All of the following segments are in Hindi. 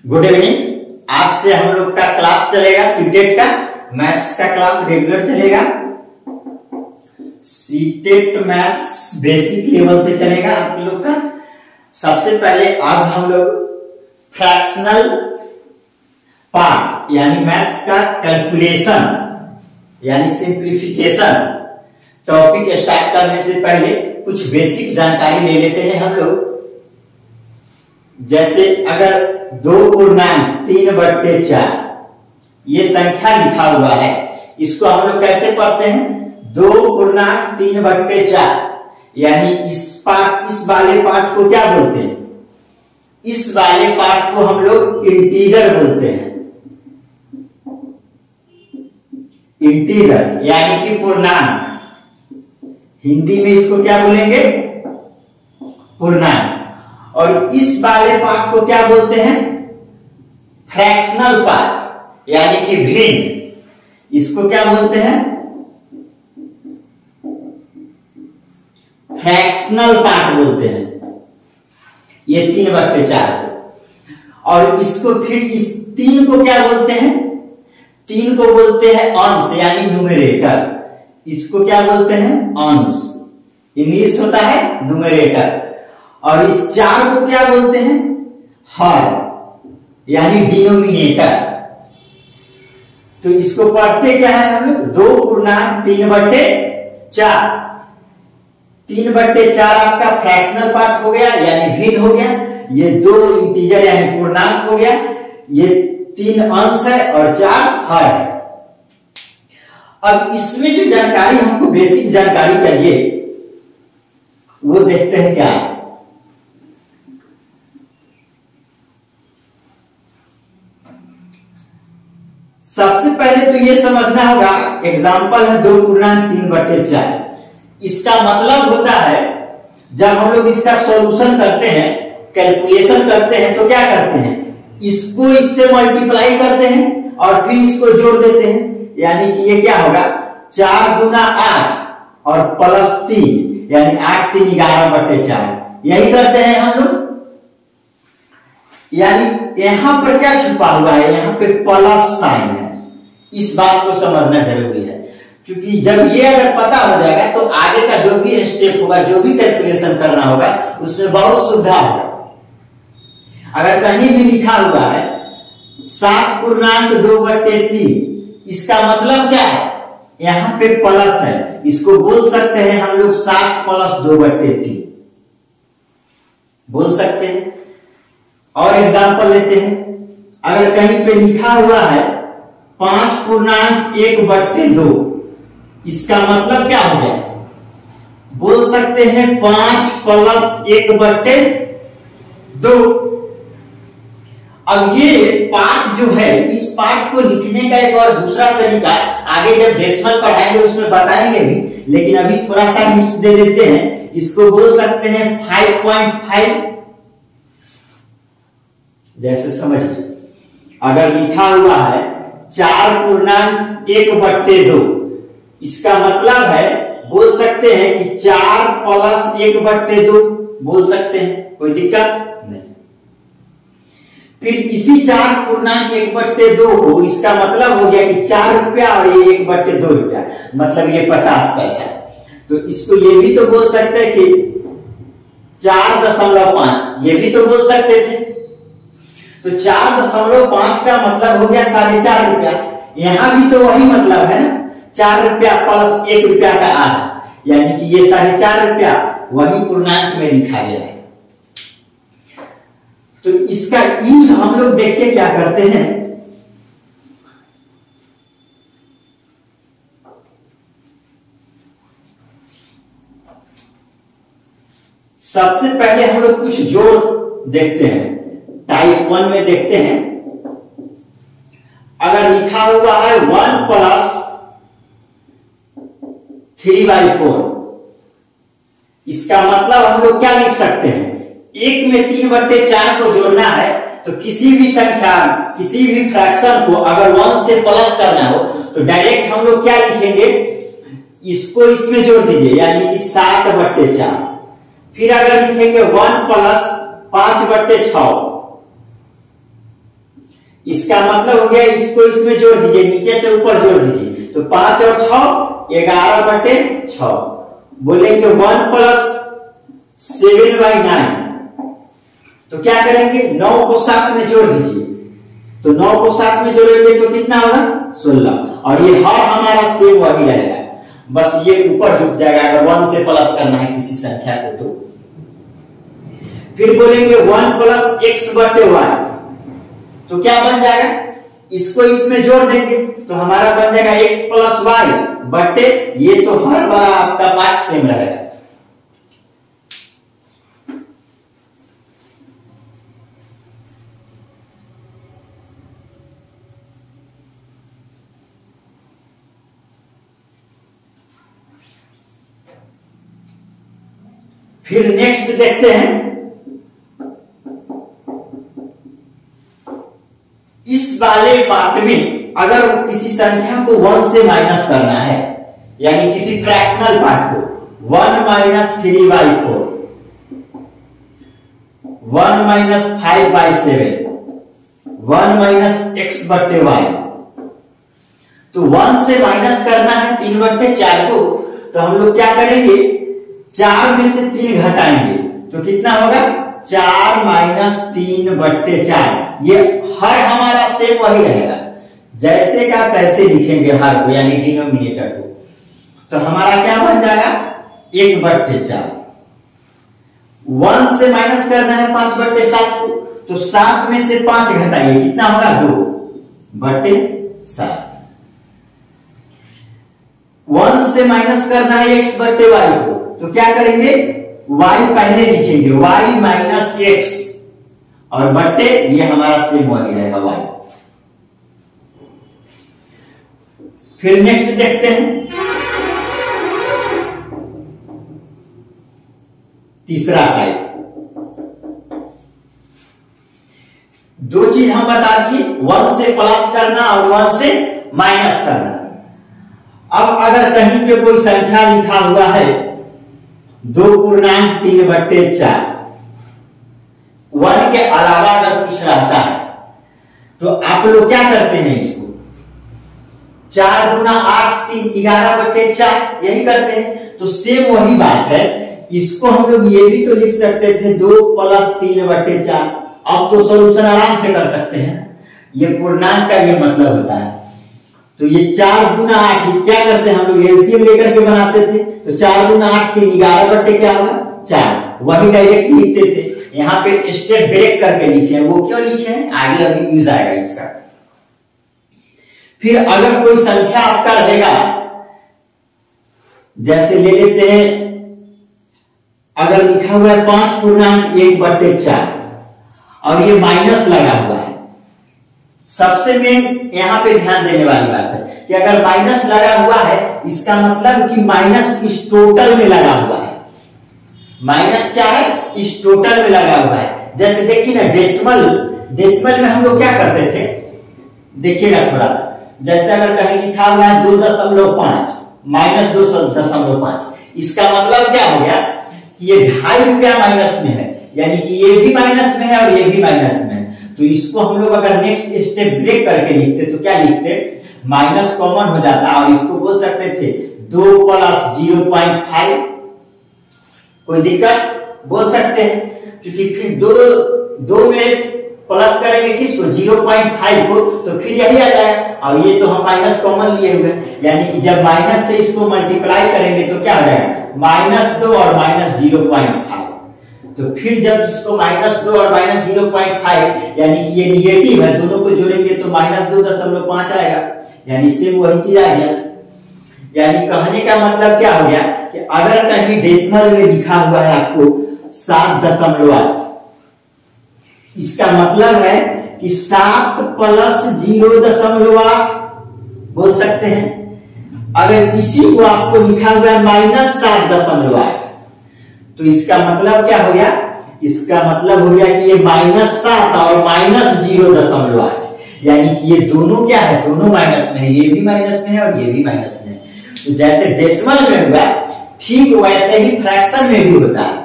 Good evening. आज से हम लोग का क्लास चलेगा सीटेट का। मैथ्स का क्लास रेगुलर चलेगा। सीटेट मैथ्स बेसिक लेवल से चलेगा आप लोग का। सबसे पहले आज हम लोग फ्रैक्शनल पार्ट यानी मैथ्स का कैलकुलेशन यानी सिंप्लीफिकेशन टॉपिक स्टार्ट करने से पहले कुछ बेसिक जानकारी ले लेते हैं हम लोग। जैसे अगर 2/3/4 ये संख्या लिखा हुआ है, इसको हम लोग कैसे पढ़ते हैं? 2/3/4 यानी इस वाले पार्ट को क्या बोलते हैं? इस वाले पार्ट को हम लोग इंटीजर बोलते हैं। इंटीजर यानी कि पूर्णांक। हिंदी में इसको क्या बोलेंगे? पूर्णांक। और इस वाले पार्ट को क्या बोलते हैं? फ्रैक्शनल पार्ट यानी कि भिन्न। इसको क्या बोलते हैं? फ्रैक्शनल पार्ट बोलते हैं ये 3/4 को। और इसको फिर इस 3 को क्या बोलते हैं? 3 को बोलते हैं अंश यानी न्यूमरेटर। इसको क्या बोलते हैं? अंश। इंग्लिश होता है न्यूमरेटर। और इस 4 को क्या बोलते हैं? हर यानी डिनोमिनेटर। तो इसको पढ़ते क्या है हम लोग? 2/3/4। 3/4 आपका फ्रैक्शनल पार्ट हो गया यानी भिन्न हो गया। ये 2 इंटीजर यानी पूर्णांक हो गया। ये 3 अंश है और 4 हर है। अब इसमें जो जानकारी हमको बेसिक जानकारी चाहिए वो देखते हैं क्या है। सबसे पहले तो ये समझना होगा, एग्जाम्पल है 2/3/4। इसका मतलब होता है जब हम लोग इसका सॉल्यूशन करते हैं, कैलकुलेशन करते हैं, तो क्या करते हैं? इसको इससे मल्टीप्लाई करते हैं और फिर इसको जोड़ देते हैं। यानी कि ये क्या होगा? 4 दूना 8 और +3 यानी 8 3 11/4। यही करते हैं हम लोग। यानी यहां पर क्या छुपा हुआ है? यहां पे प्लस साइन है। इस बात को समझना जरूरी है, क्योंकि जब ये अगर पता हो जाएगा तो आगे का जो भी स्टेप होगा, जो भी कैलकुलेशन करना होगा, उसमें बहुत सुविधा होगा। अगर कहीं भी लिखा हुआ है 7/2/3, इसका मतलब क्या है? यहां पे प्लस है। इसको बोल सकते हैं हम लोग 7 + 2/3 बोल सकते हैं। और एग्जांपल लेते हैं। अगर कहीं पे लिखा हुआ है 5/1/2, इसका मतलब क्या हो गया? बोल सकते हैं 5 + 1/2। अब ये पार्ट जो है, इस पार्ट को लिखने का एक और दूसरा तरीका आगे जब डेसिमल पढ़ाएंगे उसमें बताएंगे भी, लेकिन अभी थोड़ा सा हिंट्स दे देते हैं। इसको बोल सकते हैं 5.5। जैसे समझिए, अगर लिखा हुआ है 4/1/2, इसका मतलब है, बोल सकते हैं कि 4 + 1/2 बोल सकते हैं, कोई दिक्कत नहीं। फिर इसी 4/1/2 को, इसका मतलब हो गया कि 4 रुपया और ये 1/2 रुपया, मतलब ये 50 पैसा। तो इसको ये भी तो बोल सकते हैं कि 4.5, ये भी तो बोल सकते थे। तो 4.5 का मतलब हो गया 4.5 रुपया। यहां भी तो वही मतलब है ना, 4 रुपया + 1 रुपया का आधा, यानी कि ये 4.5 रुपया वही पूर्णांक में लिखा गया है। तो इसका यूज हम लोग देखिए क्या करते हैं। सबसे पहले हम लोग कुछ जोड़ देखते हैं। टाइप 1 में देखते हैं। अगर लिखा हुआ है 1 + 3/4, इसका मतलब हम लोग क्या लिख सकते हैं? 1 में 3/4 को जोड़ना है तो किसी भी संख्या, किसी भी फ्रैक्शन को अगर 1 से प्लस करना हो तो डायरेक्ट हम लोग क्या लिखेंगे? इसको इसमें जोड़ दीजिए, यानी कि 7/4। फिर अगर लिखेंगे 1 + 5/6, इसका मतलब हो गया, इसको इसमें जोड़ दीजिए, नीचे से ऊपर जोड़ दीजिए, तो 5 और 6 11/6। बोलेंगे 1 + 7/9। तो क्या करेंगे, 9 को 7 में जोड़ दीजिए, तो 9 को 7 में जोड़ेंगे तो कितना होगा 16। और ये हर हमारा सेम वही रहेगा, बस ये ऊपर झुक जाएगा अगर 1 से प्लस करना है किसी संख्या को। तो फिर बोलेंगे 1 + x/y, तो क्या बन जाएगा, इसको इसमें जोड़ देंगे तो हमारा बन जाएगा x + y/, ये तो हर बार आपका पार्ट सेम रहेगा। फिर नेक्स्ट देखते हैं, इस वाले पार्ट में अगर किसी संख्या को 1 से माइनस करना है, यानी किसी फ्रैक्शनल पार्ट को 1 - 3/4, 1 - 5/7, 1 - x/y, तो 1 से माइनस करना है 3/4 को, तो हम लोग क्या करेंगे, 4 में से 3 घटाएंगे तो कितना होगा 4 - 3/4। ये हर हमारा सेम वही रहेगा, जैसे का तैसे लिखेंगे हर को, यानी डिनोमिनेटर को। तो हमारा क्या बन जाएगा 1/4। 1 से माइनस करना है 5/7 को, तो 7 में से 5 घटाइए, कितना होगा 2/7। 1 से माइनस करना है x/y को, तो क्या करेंगे, y पहले लिखेंगे, y - x, और बट्टे ये हमारा सेम वही रहेगा y। फिर नेक्स्ट देखते हैं, तीसरा टाइप। दो चीज हम बता दिए, 1 से प्लस करना और 1 से माइनस करना। अब अगर कहीं पे कोई संख्या लिखा हुआ है 2.3/4, 1 के अलावा अगर कुछ रहता है तो आप लोग क्या करते हैं, इसको 4 × 8 = 3 11/4 यही करते हैं। तो सेम वही बात है, इसको हम लोग ये भी तो लिख सकते थे 2 + 3/4। अब तो सॉल्यूशन आराम से कर सकते हैं, ये पूर्णांक का ये मतलब होता है। तो ये 4 × 8 क्या करते हैं हम लोग, एलसीएम लेकर के बनाते थे, तो 4 × 8 = 11/4 क्या होगा 4, वही डायरेक्ट लिखते थे। यहाँ पे स्टेप ब्रेक करके लिखे हैं, वो क्यों लिखे हैं आगे अभी यूज आएगा इसका। फिर अगर कोई संख्या आपका रहेगा, जैसे ले लेते हैं, अगर लिखा हुआ है 5.1/4 और ये माइनस लगा हुआ है, सबसे मेन यहां पे ध्यान देने वाली बात है कि अगर माइनस लगा हुआ है, इसका मतलब कि माइनस इस टोटल में लगा हुआ है। माइनस क्या है, इस टोटल में लगा हुआ है। जैसे देखिए ना, डेसिमल में हम लोग क्या करते थे, देखिएगा थोड़ा सा, जैसे अगर कहीं लिखा हुआ है 2.5 - 2.5, इसका मतलब क्या हो गया कि ये 2.5 रुपया माइनस में है, यानी कि ये भी माइनस में है और ये भी माइनस में है। तो इसको हम लोग अगर नेक्स्ट स्टेप ब्रेक करके लिखते तो क्या लिखते, माइनस कॉमन हो जाता और इसको बोल सकते थे 2 + 0.5, कोई दिक्कत बोल सकते हैं, क्योंकि फिर दो में प्लस करेंगे किसको 0.5 को, तो फिर यही आ जाएगा। और ये तो हम माइनस कॉमन लिए हुए, यानी कि जब माइनस से इसको मल्टीप्लाई करेंगे तो क्या हो जाएगा -2 और -0.5। तो फिर जब इसको -2 और -0.5 यानी कि ये निगेटिव है, दोनों को जोड़ेंगे तो -2.5 आएगा, यानी सेम वही चीज आ गया। यानी कहने का मतलब क्या हो गया कि अगर कहीं डेसिमल में लिखा हुआ है आपको 7.8, इसका मतलब है कि 7 + 0.8 बोल सकते हैं। अगर इसी को आपको लिखा हुआ है -7.8, तो इसका मतलब क्या हो गया, इसका मतलब हो गया कि ये -7 और -0.8, यानी कि ये दोनों क्या है, दोनों माइनस में है, ये भी माइनस में है और ये भी माइनस में है। तो जैसे डेसिमल में हुआ ठीक वैसे ही फ्रैक्शन में भी होता है।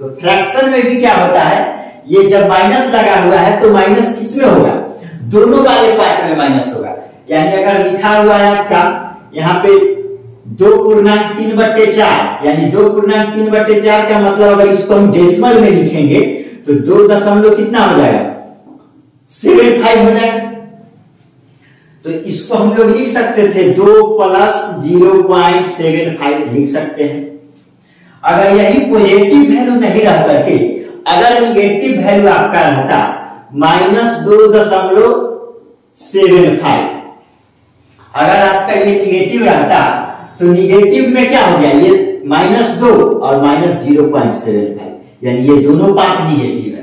तो फ्रैक्शन में भी क्या होता है ये जब माइनस लगा हुआ है तो माइनस किसमें होगा, दोनों वाले पार्ट में माइनस होगा। यानी अगर लिखा हुआ है आपका यहाँ पे 2.3/4, यानी 2.3/4 का मतलब अगर इसको हम डेसिमल में लिखेंगे तो 2 दशमलव कितना हो जाएगा, 75 हो जाएगा। तो इसको हम लोग लिख सकते थे 2 + 0.75 लिख सकते हैं। अगर यही पॉजिटिव वैल्यू नहीं रह करके अगर निगेटिव वैल्यू आपका रहता -2.75, अगर आपका ये निगेटिव रहता तो निगेटिव में क्या हो गया, ये -2 और -0.75, यानी ये दोनों पार्ट निगेटिव है।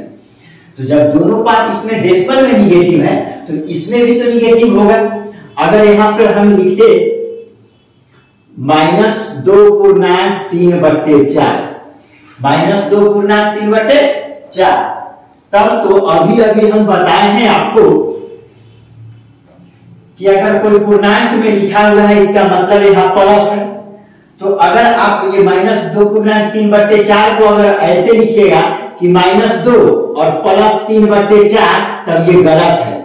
तो जब दोनों पार्ट इसमें डेसिमल में निगेटिव है तो इसमें भी तो निगेटिव होगा। अगर यहां पर हम लिखे -2.3/4, -2.3/4, तब तो अभी हम बताए हैं आपको कि अगर कोई पूर्णांक में लिखा हुआ है इसका मतलब यहाँ प्लस है। तो अगर आप ये -2.3/4 को अगर ऐसे लिखिएगा कि -2 और +3/4, तब ये गलत है।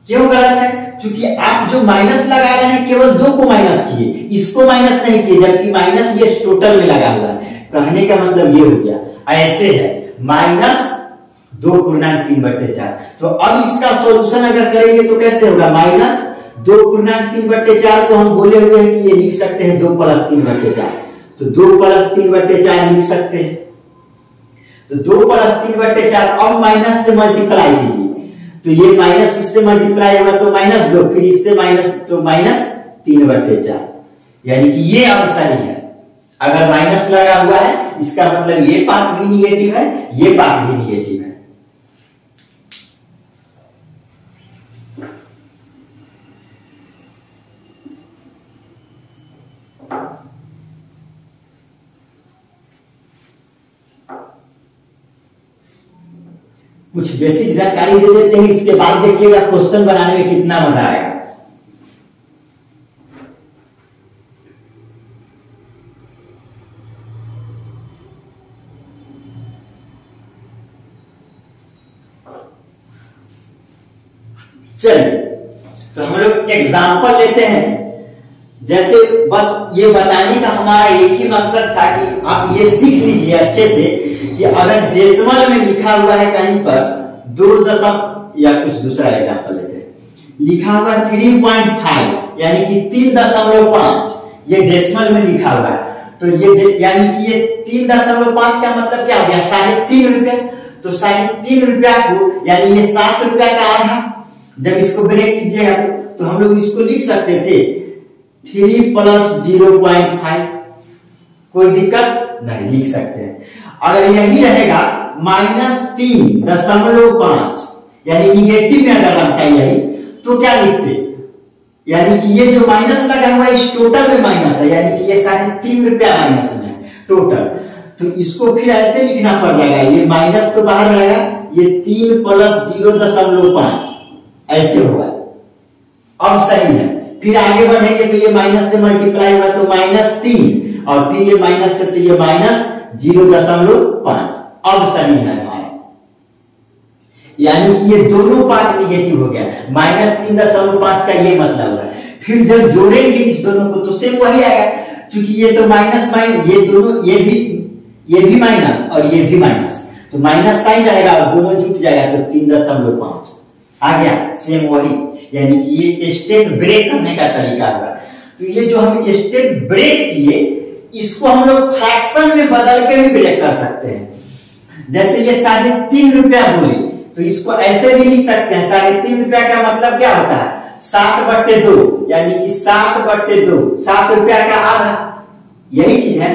क्यों गलत है? क्योंकि आप जो माइनस लगा रहे हैं केवल 2 को माइनस किए, इसको माइनस नहीं किए, जबकि माइनस ये टोटल में लगा हुआ है। कहने का मतलब ये हो गया, ऐसे है -2.3/4। तो अब इसका सॉल्यूशन अगर करेंगे तो कैसे होगा, -2.3/4 को हम बोले हुए हैं कि ये लिख सकते हैं 2 + 3/4, तो 2 + 3/4 लिख सकते हैं। तो 2 + 3/4 अब माइनस से मल्टीप्लाई कीजिए, तो ये माइनस इससे मल्टीप्लाई होगा तो -2, फिर इससे माइनस तो -3/4, यानी कि ये अब सही है। अगर माइनस लगा हुआ है इसका मतलब ये पार्ट भी निगेटिव है, ये पार्ट भी निगेटिव है। कुछ बेसिक जानकारी दे देते हैं, इसके बाद देखिएगा क्वेश्चन बनाने में कितना मजा आएगा। चलिए तो हम लोग एग्जाम्पल लेते हैं। जैसे बस ये बताने का हमारा एक ही मकसद था कि आप ये सीख लीजिए अच्छे से कि अगर डेसिमल में लिखा हुआ है कहीं पर 2 या कुछ दूसरा एग्जाम्पल लेते हैं, लिखा हुआ 3.5 यानी कि 3.5, ये डेसिमल में लिखा हुआ है, तो ये यानी कि ये 3.5 का मतलब क्या हो गया, 3.5 रुपया। तो 3.5 रुपया को यानी ये 7 रुपया का आधा, जब इसको ब्रेक कीजिएगा तो हम लोग इसको लिख सकते थे 3 + 0.5, कोई दिक्कत नहीं, लिख सकते हैं। अगर यही रहेगा -3.5 यानी निगेटिव में अगर रहता है यही, तो क्या लिखते, यानी कि ये जो माइनस लगा हुआ है इस टोटल में माइनस है, यानी कि ये 3.5 रुपया माइनस में है टोटल। तो इसको फिर ऐसे लिखना पड़ जाएगा, ये माइनस तो बाहर रहेगा, ये 3 + 0.5 ऐसे होगा। अब सही है, फिर आगे बढ़ेंगे तो ये माइनस से मल्टीप्लाई हुआ तो -3 और फिर ये माइनस से तो ये -0.5, अब सही है हमारा। यानी कि ये दोनों पार्ट निगेटिव हो गया, -3.5 का ये मतलब है। फिर जब जोड़ेंगे इस दोनों को तो सेम वही आएगा, क्योंकि ये तो माइनस ये दोनों ये भी माइनस और ये भी माइनस, तो माइनस साइन रहेगा और दोनों जुट जाएगा तो 3.5 आ गया, सेम वही। यानी कि ये स्टेप ब्रेक करने का तरीका होगा। तो ये जो हम स्टेप ब्रेक किए इसको हम लोग फ्रैक्शन में बदल के भी ब्रेक कर सकते हैं। जैसे ये 3.5 रुपया बोले तो इसको ऐसे भी लिख सकते हैं, 3.5 रुपया का मतलब क्या होता है, 7/2, यानी कि 7/2, 7 रुपया का आधा, यही चीज है।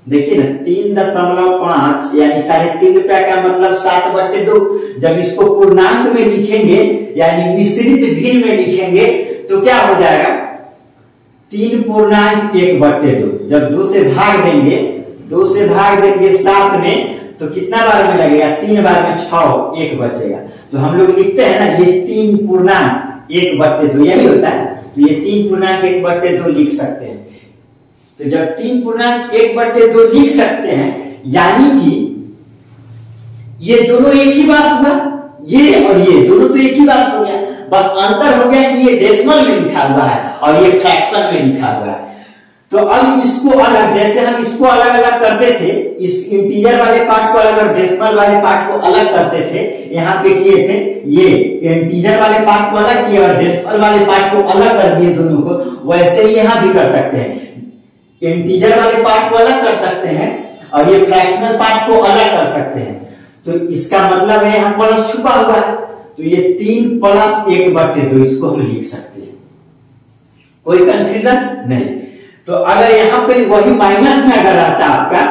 देखिए ना 3.5 यानी 3.5 रुपया का मतलब 7/2। जब इसको पूर्णांक में लिखेंगे यानी मिश्रित भिन्न में लिखेंगे तो क्या हो जाएगा, 3.1/2। जब 2 से भाग देंगे 7 में तो कितना बार में लगेगा, 3 बार में 6, 1 बचेगा। तो हम लोग लिखते हैं ना ये 3.1/2 यही होता है, तो ये 3.1/2 लिख सकते हैं। तो जब 3.1/2 लिख सकते हैं यानी कि ये दोनों एक ही बात हुआ, ये और ये दोनों तो एक ही बात हो गया, बस अंतर हो गया कि ये डेसिमल में लिखा हुआ है और ये फ्रैक्शन में लिखा हुआ है। तो अब इसको अलग, जैसे हम इसको अलग अलग करते थे, इस इंटीजर वाले पार्ट को अलग और डेसिमल वाले पार्ट को अलग करते थे, यहाँ पे किए थे, ये इंटीजर वाले पार्ट को अलग किया और डेसिमल वाले पार्ट को अलग कर दिए दोनों को। वैसे ही यहाँ भी कर सकते हैं, इंटीजर वाले पार्ट को अलग कर सकते हैं और ये फ्रैक्शनल पार्ट को अलग कर सकते हैं। तो इसका मतलब है यहाँ प्लस छुपा हुआ है, तो ये 3 + 1/2 इसको हम लिख सकते हैं, कोई कंफ्यूजन नहीं। तो अगर यहाँ पे वही माइनस में अगर आता आपका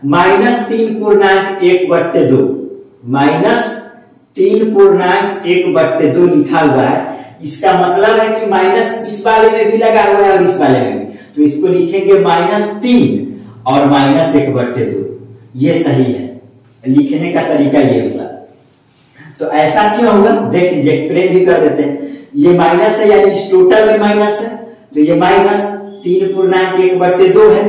-3.1/2, -3.1/2 लिखा हुआ है, इसका मतलब है कि माइनस इस वाले में भी लगा हुआ है और इस वाले में भी, तो इसको लिखेंगे -3 और -1/2। ये सही है, लिखने का तरीका ये हुआ। तो ऐसा क्यों हुआ देख लीजिए, एक्सप्लेन भी कर देते हैं। ये माइनस है यानी इस टोटल में माइनस है, तो ये -3.1/2 है।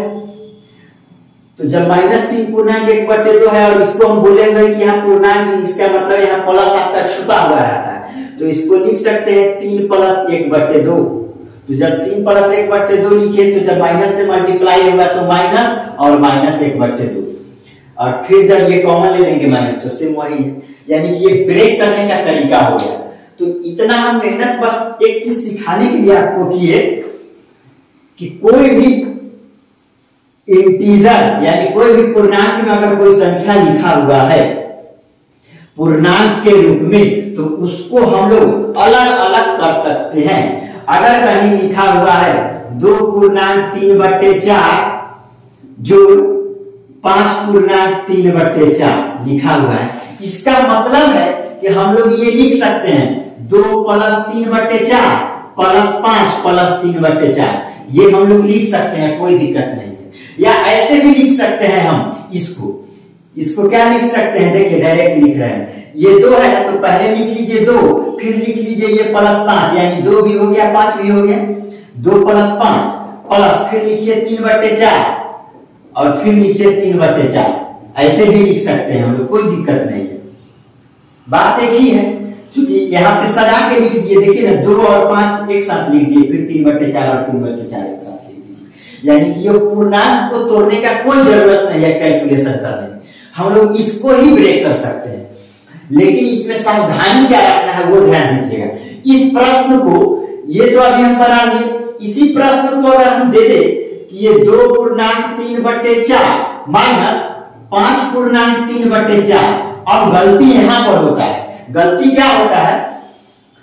तो जब -3.1/2 है और इसको हम बोलेंगे कि यहाँ पूर्णांक, इसका मतलब यहाँ प्लस आपका छुपा हुआ रहता है, तो इसको लिख सकते हैं 3 + 1/2। तो जब 3 + 1/2 लिखे तो जब माइनस से मल्टीप्लाई होगा तो माइनस और -1/2, और फिर जब ये कॉमन ले लेंगे माइनस, तो सेम वही है, यानी कि ये ब्रेक करने का तरीका हो गया। तो इतना हम मेहनत बस एक चीज सिखाने के लिए आपको किए कि कोई भी इंटीजर यानी कोई भी पूर्णांक में अगर कोई संख्या लिखा हुआ है पूर्णांक के रूप में, तो उसको हम लोग अलग अलग कर सकते हैं। अगर कहीं लिखा हुआ है 2.3/4 जोड़ 5.3/4 लिखा हुआ है, इसका मतलब है कि हम लोग ये लिख सकते हैं 2 + 3/4 + 5 + 3/4, ये हम लोग लिख सकते हैं, कोई दिक्कत नहीं है। या ऐसे भी लिख सकते हैं हम इसको क्या लिख सकते हैं, देखिए डायरेक्ट लिख रहे हैं, ये 2 है तो पहले लिख लीजिए 2, फिर लिख लीजिए ये +5, यानी 2 भी हो गया 5 भी हो गया, 2 + 5 प्लस फिर लिखिए 3/4 और फिर लिखिए 3/4, ऐसे भी लिख सकते हैं हम लोग, कोई दिक्कत नहीं है। बात एक ही है, क्योंकि यहाँ पे सजा के लिख दिए, देखिए ना 2 और 5 एक साथ लिख दिए, फिर 3/4 और 3/4 एक साथ लिख दीजिए, यानी कि ये पूर्णांक को तोड़ने का कोई जरूरत नहीं है कैलकुलेशन करने में, हम लोग इसको ही ब्रेक कर सकते हैं। लेकिन इसमें सावधानी क्या रखना है वो ध्यान दीजिएगा। इस प्रश्न को, ये तो अभी हम बना लिए, इसी प्रश्न को अगर हम दे दे कि ये 2.3/4 माइनस 5.3/4, अब गलती यहां पर होता है। गलती क्या होता है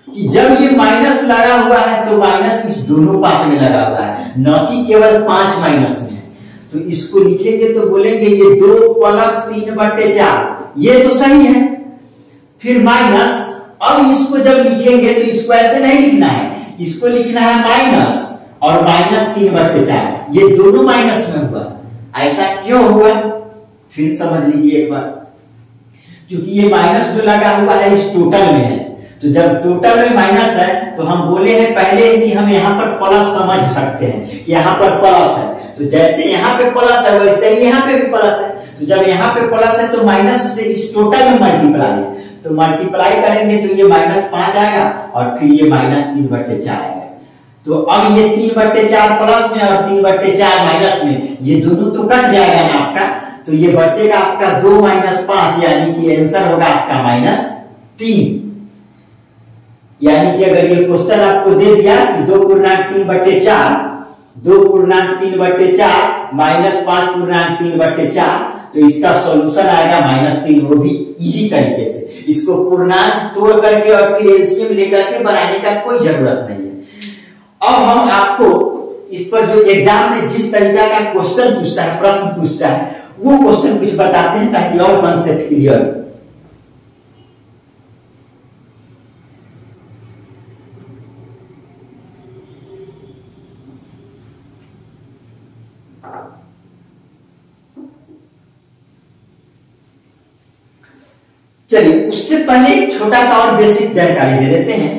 कि जब ये माइनस लगा हुआ है तो माइनस इस दोनों पार्ट में लगा हुआ है, न कि केवल 5 माइनस में है। तो इसको लिखेंगे तो बोलेंगे ये 2 + 3/4, ये तो सही है, फिर माइनस, अब इसको जब लिखेंगे तो इसको ऐसे नहीं लिखना है, इसको लिखना है माइनस और -3/4, ये दोनों माइनस में हुआ। ऐसा क्यों हुआ फिर समझ लीजिए एक बार, क्योंकि ये माइनस जो लगा हुआ है इस टोटल में है, तो जब टोटल में माइनस है तो हम बोले हैं पहले कि हम यहाँ पर प्लस समझ सकते हैं कि यहाँ पर प्लस है, तो जैसे यहाँ पे प्लस है वैसे ही यहाँ पे भी प्लस है, तो जब यहाँ पे प्लस है तो माइनस से इस टोटल में मल्टीप्लाई है, तो मल्टीप्लाई करेंगे तो ये -5 आएगा और फिर ये -3/4 आएगा। तो अब ये 3/4 प्लस में और 3/4 माइनस में, ये दोनों तो कट जाएगा ना आपका, तो ये बचेगा आपका 2 - 5, यानी कि आंसर होगा आपका -3। यानी कि अगर ये क्वेश्चन आपको दे दिया कि 2.3/4 -5.3/4, तो इसका सॉल्यूशन आएगा -3, वो भी इजी तरीके से। इसको पूर्णांक तोड़ करके और फिर एलसीएम लेकर के बनाने का कोई जरूरत नहीं है। अब हम आपको इस पर जो एग्जाम में जिस तरीका का क्वेश्चन पूछता है, प्रश्न पूछता है, वो क्वेश्चन कुछ बताते हैं ताकि और कॉन्सेप्ट क्लियर हो। चलिए उससे पहले एक छोटा सा और बेसिक जानकारी दे देते हैं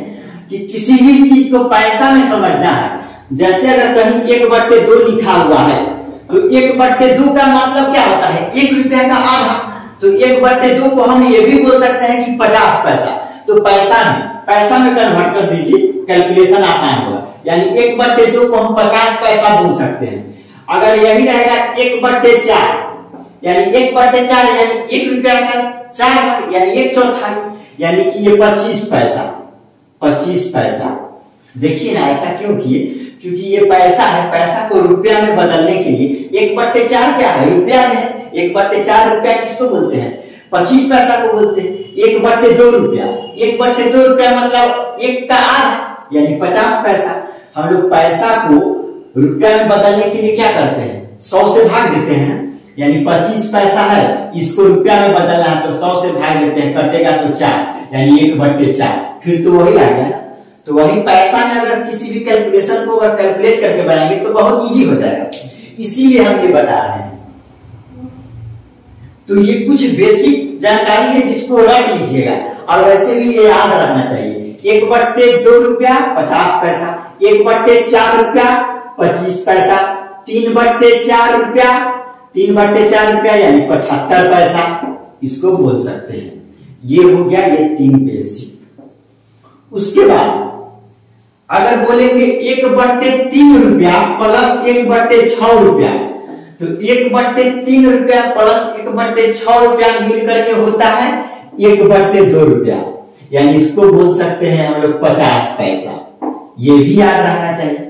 कि किसी भी चीज को पैसा में समझना है। जैसे अगर कहीं 1/2 लिखा हुआ है तो 1/2 का मतलब क्या होता है, 1 रुपया का आधा। तो 1/2 को हम ये भी बोल सकते हैं कि 50 पैसा। तो पैसा में कन्वर्ट कर दीजिए, कैलकुलेशन आसान होगा। यानी 1/2 को हम 50 पैसा बोल सकते हैं। अगर यही रहेगा 1/4, यानी 1/4 यानी 1 रुपया का 4 भाग यानी 1/4, यानी कि ये 25 पैसा। 25 पैसा देखिए ना, ऐसा क्यों किए? क्योंकि ये पैसा है, पैसा को रुपया में बदलने के लिए 1/4 क्या है? रुपया में है। 1/4 रुपया किसको बोलते हैं? 25 पैसा को बोलते हैं। 1/2 रुपया, 1/2 रुपया मतलब 1 का आधा यानी 50 पैसा। हम लोग पैसा को रुपया में बदलने के लिए क्या करते हैं? 100 से भाग देते हैं ना। यानी 25 पैसा है, इसको रुपया में बदलना है तो 100 से भाग देते हैं, कटेगा तो 4 यानी 1/4। फिर तो वही आ गया ना। तो वही पैसा में अगर किसी भी कैलकुलेशन को अगर कैलकुलेट करके बनाएंगे तो बहुत इजी हो जाएगा, इसीलिए हम ये बता रहे हैं। तो ये कुछ बेसिक जानकारी है जिसको रख लीजिएगा, और वैसे भी ये याद रखना चाहिए। 1/2 रुपया 50 पैसा, 1/4 रुपया 25 पैसा, 3/4 रुपया, 3/4 रुपया यानी 75 पैसा, इसको बोल सकते हैं। ये हो गया ये 3 बेसिक। उसके बाद अगर बोलेंगे 1/3 रुपया प्लस 1/6 रुपया, तो 1/3 रुपया प्लस 1/6 रुपया मिल करके होता है 1/2 रुपया, यानी इसको बोल सकते हैं हम लोग 50 पैसा। ये भी याद रहना चाहिए।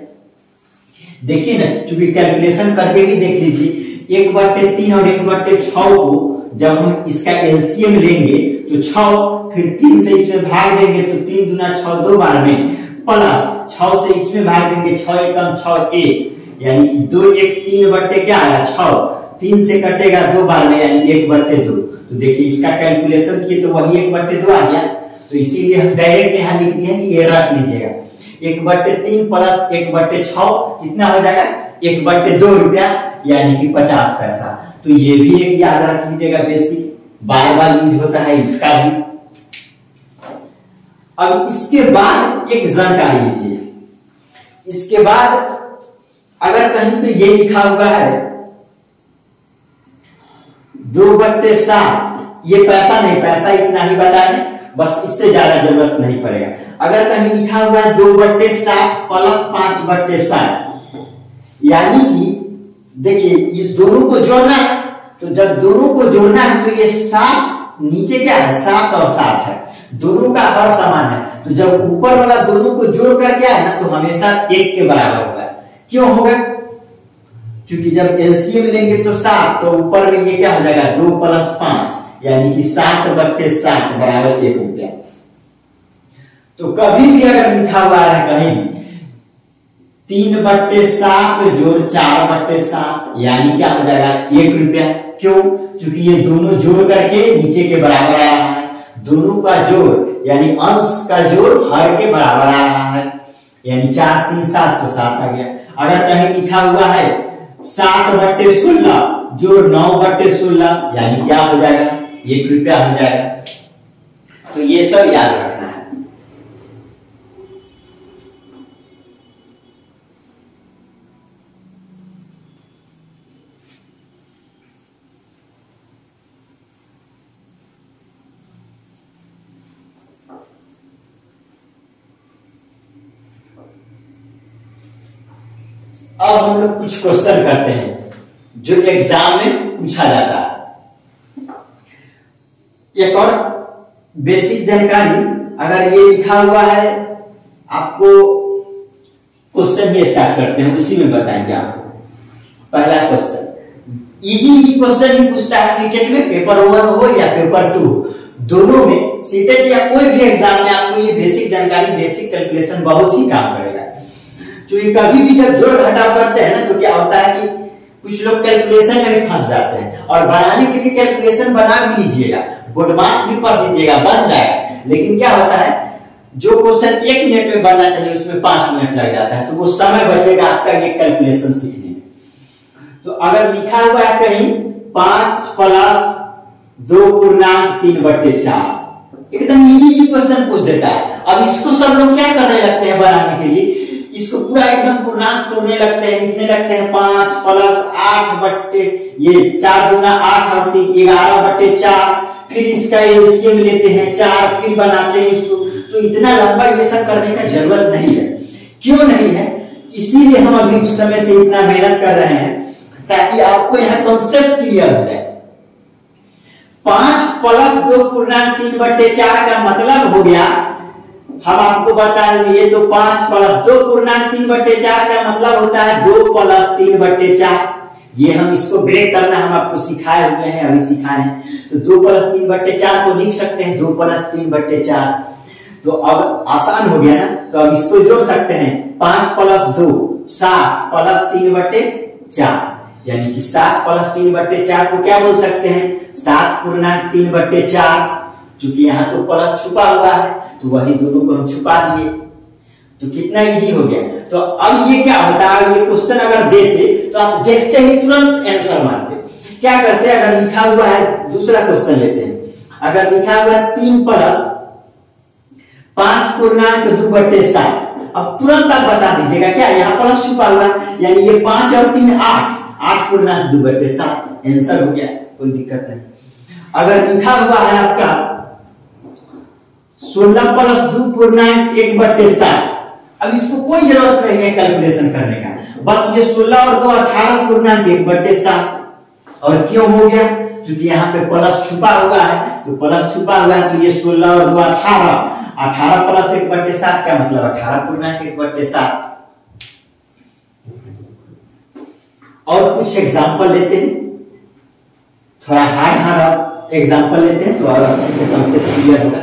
देखिए ना, चूंकि कैलकुलेशन करके भी देख लीजिए, 1/3 और 1/6 को जब हम इसका एलसीएम लेंगे तो 6, फिर 3 से इसमें भाग देंगे तो 3 दूना 6 2 बार में, प्लस 6 से इसमें भाग देंगे 6 एकम 6 1, यानी कि 2 1 3 बट्टे क्या आया 6, 3 से कटेगा 2 बार में यानी 1/2। तो देखिए इसका कैलकुलेशन किए तो वही 1/2 आ गया। तो इसीलिए हम डायरेक्ट यहाँ लिख दिए कि ये रख लीजिएगा। 1/3 प्लस 1/6 कितना हो जाएगा? 1/2 रुपया यानी कि 50 पैसा। तो ये भी एक याद रख लीजिएगा, बेसिक बार बार यूज होता है इसका भी। अब इसके बाद एक जानकारी लीजिए। इसके बाद अगर कहीं पे ये लिखा हुआ है 2/7, ये पैसा नहीं, पैसा इतना ही बता दें, बस इससे ज्यादा जरूरत नहीं पड़ेगा। अगर कहीं लिखा हुआ है 2/7 प्लस 5/7, यानी कि देखिए इस दोनों को जोड़ना है, तो जब दोनों को जोड़ना है तो ये 7 नीचे क्या है 7 और 7 है, दोनों का हर समान है। तो जब ऊपर वाला दोनों को जोड़ कर क्या है ना तो हमेशा 1 के बराबर होगा। क्यों होगा? क्योंकि जब एलसीएम लेंगे तो 7, तो ऊपर में ये क्या हो जाएगा 2 प्लस 5 यानी कि 7/7 बराबर 1 रुपया। तो कभी भी अगर लिखा हुआ है कहीं 3/7 जोड़ 4/7 यानी क्या हो जाएगा 1 रुपया। क्यों? क्योंकि ये दोनों जोड़ करके नीचे के बराबर आ रहा है, दोनों का जोड़ यानी अंश का जोड़ हर के बराबर आ रहा है, यानी 4 3 7 तो 7 आ गया। अगर कहीं लिखा हुआ है 7/16 जोड़ 9/16 यानी क्या हो जाएगा 1 रुपया हो जाएगा। तो ये सब याद रखना है। अब हम लोग कुछ क्वेश्चन करते हैं जो एग्जाम में पूछा जाता है। एक और बेसिक जानकारी, अगर ये लिखा हुआ है, आपको क्वेश्चन ही स्टार्ट करते हैं, उसी में बताएंगे आपको। पहला क्वेश्चन इजी क्वेश्चन ही पूछता है सीटेट में, पेपर 1 हो या पेपर 2 हो, दोनों में सीटेट या कोई भी एग्जाम में आपको ये बेसिक जानकारी, बेसिक कैलकुलेशन बहुत ही काम करेगा। क्योंकि कभी भी जब जोड़ घटाव करते हैं ना तो क्या होता है कि कुछ लोग कैलकुलेशन में भी फंस जाते हैं, और बनाने के लिए कैलकुलेशन बना भी लीजिएगा, बोर्ड मार्क्स भी पढ़ लीजिएगा, बन जाएगा। लेकिन क्या होता है जो क्वेश्चन 1 मिनट में बनना चाहिए उसमें 5 मिनट लग जाता है, तो वो समय बचेगा आपका ये कैलकुलेशन सीखने में। तो अगर लिखा हुआ है कहीं 5 प्लस 2/3/4, एकदम इजी क्वेश्चन पूछ देता है। अब इसको सब लोग क्या करने लगते हैं बनाने के लिए, इसको पूरा एकदम पूर्णांक तोड़ने लगते हैं, लिखने लगते हैं 5 प्लस 8 बट्टे ये 4 दूना 8 और 3 11 बट्टे 4, फिर इसका एलसीएम लेते हैं 4, फिर बनाते हैं इसको। तो इतना लंबा ये सब करने का जरूरत नहीं है। क्यों नहीं है? इसीलिए हम अभी उस समय से इतना मेहनत कर रहे हैं ताकि आपको यहाँ कॉन्सेप्ट क्लियर हो जाए। 5 प्लस 2 पूर्णांक 3 बट्टे 4 का मतलब हो गया, हम आपको बताएंगे ये तो 5 प्लस 2 पूर्णांक 3 बट्टे 4 का मतलब होता है 2 प्लस 3 बट्टे 4। ये हम इसको ब्रेक करना हम आपको सिखाए हुए हैं, अभी सिखाए हैं। तो 2 प्लस 3 बट्टे 4 को लिख सकते हैं 2 प्लस 3 बट्टे 4। तो अब आसान हो गया ना, तो अब इसको जोड़ सकते हैं 5 प्लस 2 7 प्लस 3 बट्टे 4, यानी कि 7 प्लस 3 बट्टे 4 को क्या बोल सकते हैं 7 पूर्णांक 3 बट्टे 4। क्योंकि यहाँ तो प्लस छुपा हुआ है तो वही दोनों को हम छुपा दिए, तो कितना इजी हो गया। तो अब ये क्या होता है, ये क्वेश्चन अगर देते तो आप देखते ही तुरंत आंसर मारते। क्या करते हैं, अगर लिखा हुआ है दूसरा क्वेश्चन लेते हैं, अगर लिखा हुआ है 3 प्लस 5 पूर्णांक 2 बट्टे 7, अब तुरंत आप बता दीजिएगा क्या यहाँ प्लस छुपा हुआ है, यानी ये 5 और 3 8 पूर्णांक 2 बट्टे 7 आंसर हो गया, कोई दिक्कत नहीं। अगर लिखा हुआ है आपका 16 प्लस 2 पूर्णांक 1 बट्टे 7, अब इसको कोई जरूरत नहीं है कैलकुलेशन करने का, बस ये 16 और 2 18 पूर्णांक 1 बट्टे 7। और क्यों हो गया, क्योंकि यहाँ पे प्लस छुपा हुआ है, तो प्लस छुपा हुआ है तो ये 16 और 2 18 प्लस 1 बट्टे 7 का मतलब 18 पूर्णांक 1 बट्टे 7। और कुछ एग्जाम्पल लेते हैं, थोड़ा हार्ड एग्जाम्पल लेते हैं तो और अच्छे से कॉन्सेप्ट क्लियर होगा।